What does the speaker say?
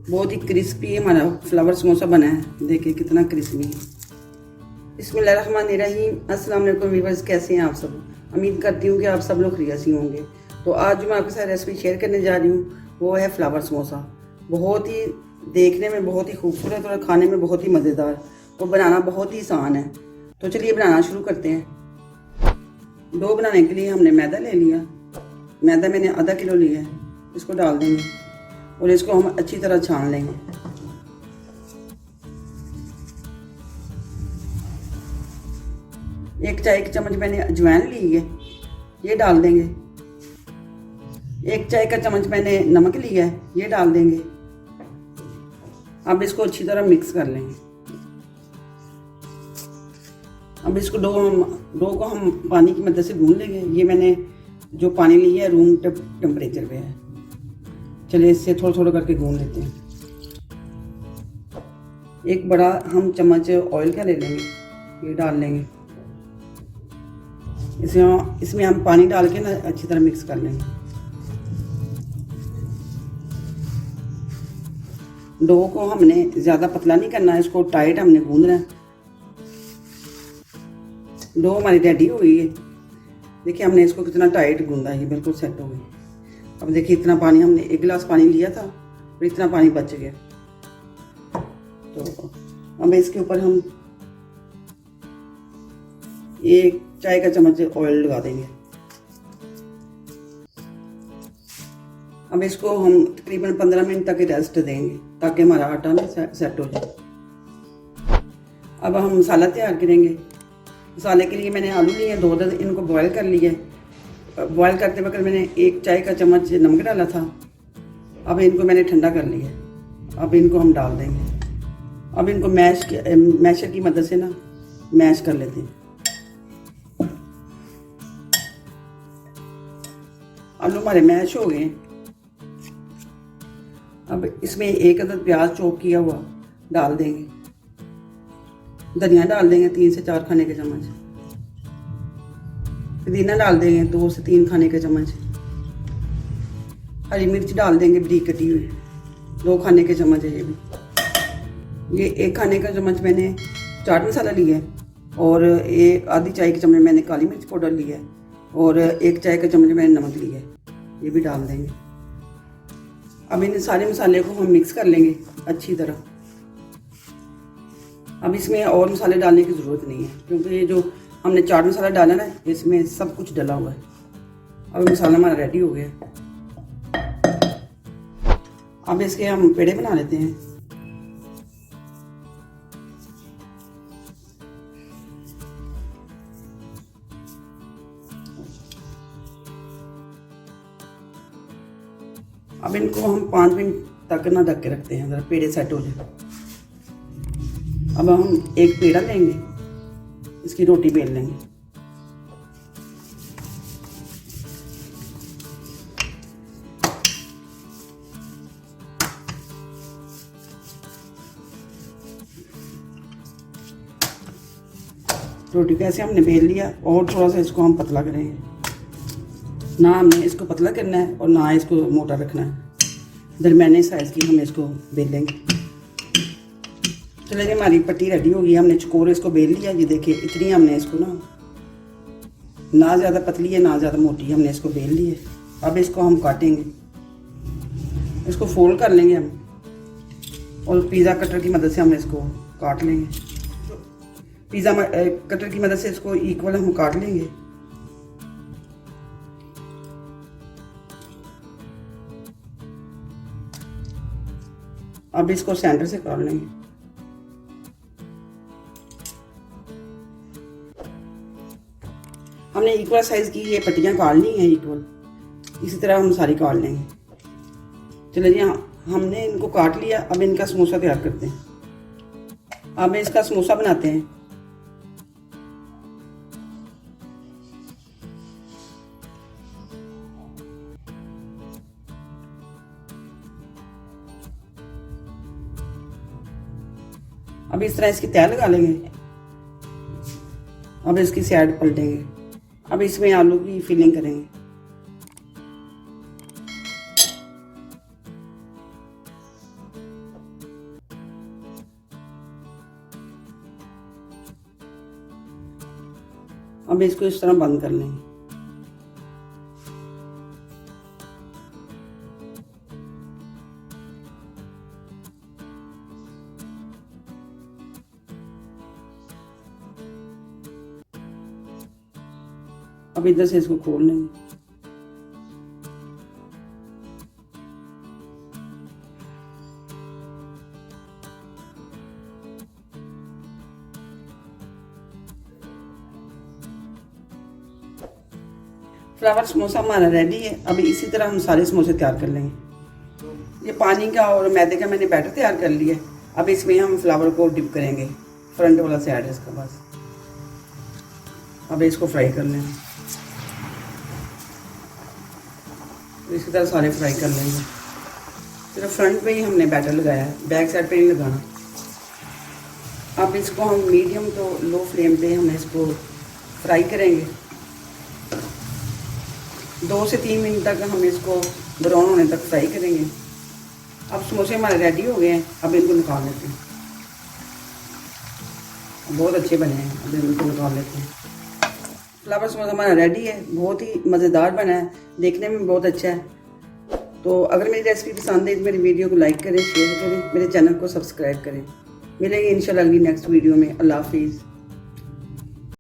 बहुत ही क्रिस्पी हमारा फ्लावर समोसा बना है। देखिए कितना क्रिस्पी है। बिस्मिल्लाहिर्रहमानिर्रहीम। अस्सलाम वालेकुम व्यूअर्स, कैसे हैं आप सब। उम्मीद करती हूँ कि आप सब लोग खैरियत से होंगे। तो आज जो मैं आपके साथ रेसिपी शेयर करने जा रही हूँ वो है फ्लावर समोसा। बहुत ही देखने में बहुत ही खूबसूरत और खाने में बहुत ही मज़ेदार और बनाना बहुत ही आसान है। तो चलिए बनाना शुरू करते हैं। डो बनाने के लिए हमने मैदा ले लिया। मैदा मैंने आधा किलो लिया है। इसको डाल देंगे और इसको हम अच्छी तरह छान लेंगे। एक चाय का चम्मच मैंने अजवाइन ली है, ये डाल देंगे। एक चाय का चम्मच मैंने नमक लिया है, ये डाल देंगे। अब इसको अच्छी तरह मिक्स कर लेंगे। अब इसको डो को हम पानी की मदद से गूंद लेंगे। ये मैंने जो पानी लिया है रूम टेम्परेचर पे है। चलिए इससे थोड़ा थोड़ा करके गूंद लेते हैं। एक बड़ा हम चम्मच ऑयल का ले लेंगे, ये डाल लेंगे। इसमें हम पानी डाल के ना अच्छी तरह मिक्स कर लेंगे। डो को हमने ज़्यादा पतला नहीं करना है, इसको टाइट हमने गूंदना है। डो हमारी रेडी हो गई है। देखिए हमने इसको कितना टाइट गूंदा है, ये बिल्कुल सेट हो गई। अब देखिए इतना पानी, हमने 1 गिलास पानी लिया था और इतना पानी बच गया। तो अब इसके ऊपर हम 1 चाय का चम्मच ऑयल लगा देंगे। अब इसको हम तकरीबन 15 मिनट तक रेस्ट देंगे ताकि हमारा आटा ना सेट हो जाए। अब हम मसाला तैयार करेंगे। मसाले के लिए मैंने आलू लिए हैं 2 दर्जन, इनको बॉयल कर लिया है। बॉयल करते वक्त मैंने 1 चाय का चम्मच नमक डाला था। अब इनको मैंने ठंडा कर लिया। अब इनको हम डाल देंगे। अब इनको मैशर की मदद से ना मैश कर लेते हैं। आलू हमारे मैश हो गए। अब इसमें 1 अदद प्याज चॉप किया हुआ डाल देंगे। धनिया डाल देंगे 3 से 4 खाने के चम्मच। पुदीना डाल देंगे 2 से 3 खाने के चम्मच। हरी मिर्च डाल देंगे बारीक कटी हुई 2 खाने के चम्मच है ये भी। ये 1 खाने का चम्मच मैंने चाट मसाला लिया है और आधी चाय के चम्मच मैंने काली मिर्च पाउडर लिया है और 1 चाय का चम्मच मैंने नमक लिया है, ये भी डाल देंगे। अब इन सारे मसाले को हम मिक्स कर लेंगे अच्छी तरह। अब इसमें और मसाले डालने की ज़रूरत नहीं है क्योंकि ये जो हमने चाट मसाला डाला ना इसमें सब कुछ डला हुआ है। अब मसाला हमारा रेडी हो गया। अब इसके हम पेड़े बना लेते हैं। अब इनको हम 5 मिनट तक ना ढक के रखते हैं, जरा पेड़े सेट हो जाए। अब हम एक पेड़ा लेंगे, इसकी रोटी बेल लेंगे। रोटी को ऐसे हमने बेल लिया और थोड़ा सा इसको हम पतला करेंगे। ना हमने इसको पतला करना है और ना इसको मोटा रखना है, दरमियाने साइज़ की हम इसको बेलेंगे। चलिए हमारी पट्टी रेडी होगी। हमने चकोर इसको बेल लिया। ये देखिए इतनी हमने इसको ना ज़्यादा पतली है ना ज़्यादा मोटी, हमने इसको बेल ली है। अब इसको हम काटेंगे, इसको फोल्ड कर लेंगे हम और पिज़्ज़ा कटर की मदद से हम इसको काट लेंगे। पिज़्ज़ा कटर की मदद से इसको इक्वल हम काट लेंगे। अब इसको सेंटर से काट लेंगे। हमने इक्वल साइज की ये पट्टियाँ काट ली हैं इक्वल, इसी तरह हम सारी काट लेंगे। चलिए हमने इनको काट लिया। अब इनका समोसा तैयार करते हैं। अब इसका समोसा बनाते हैं। अब इस तरह इसकी तह लगा लेंगे। अब इसकी साइड पलटेंगे। अब इसमें आलू की फिलिंग करेंगे। अब इसको इस तरह बंद कर लेंगे। अब इधर से इसको खोल लेंगे। फ्लावर समोसा हमारा रेडी है। अभी इसी तरह हम सारे समोसे तैयार कर लेंगे। ये पानी का और मैदे का मैंने बैटर तैयार कर लिया है। अब इसमें हम फ्लावर को डिप करेंगे, फ्रंट वाला साइड है इसका बस। अब इसको फ्राई कर लेंगे, इसी तरह सारे फ्राई कर लेंगे। सिर्फ फ्रंट पे ही हमने बैटर लगाया है, बैक साइड पे नहीं लगाना। अब इसको हम मीडियम तो लो फ्लेम पे हम इसको फ्राई करेंगे। 2 से 3 मिनट तक हम इसको ब्राउन होने तक फ्राई करेंगे। अब समोसे हमारे रेडी हो गए हैं। अब इनको निकाल लेते हैं। बहुत अच्छे बने हैं। अब इनको निकाल लेते हैं। फ्लावर समोसा हमारा रेडी है। बहुत ही मज़ेदार बना है, देखने में बहुत अच्छा है। तो अगर मेरी रेसिपी पसंद है तो मेरी वीडियो को लाइक करें, शेयर करें, मेरे चैनल को सब्सक्राइब करें। मिलेंगे इंशाल्लाह अगली नेक्स्ट वीडियो में। अल्लाह हाफिज़।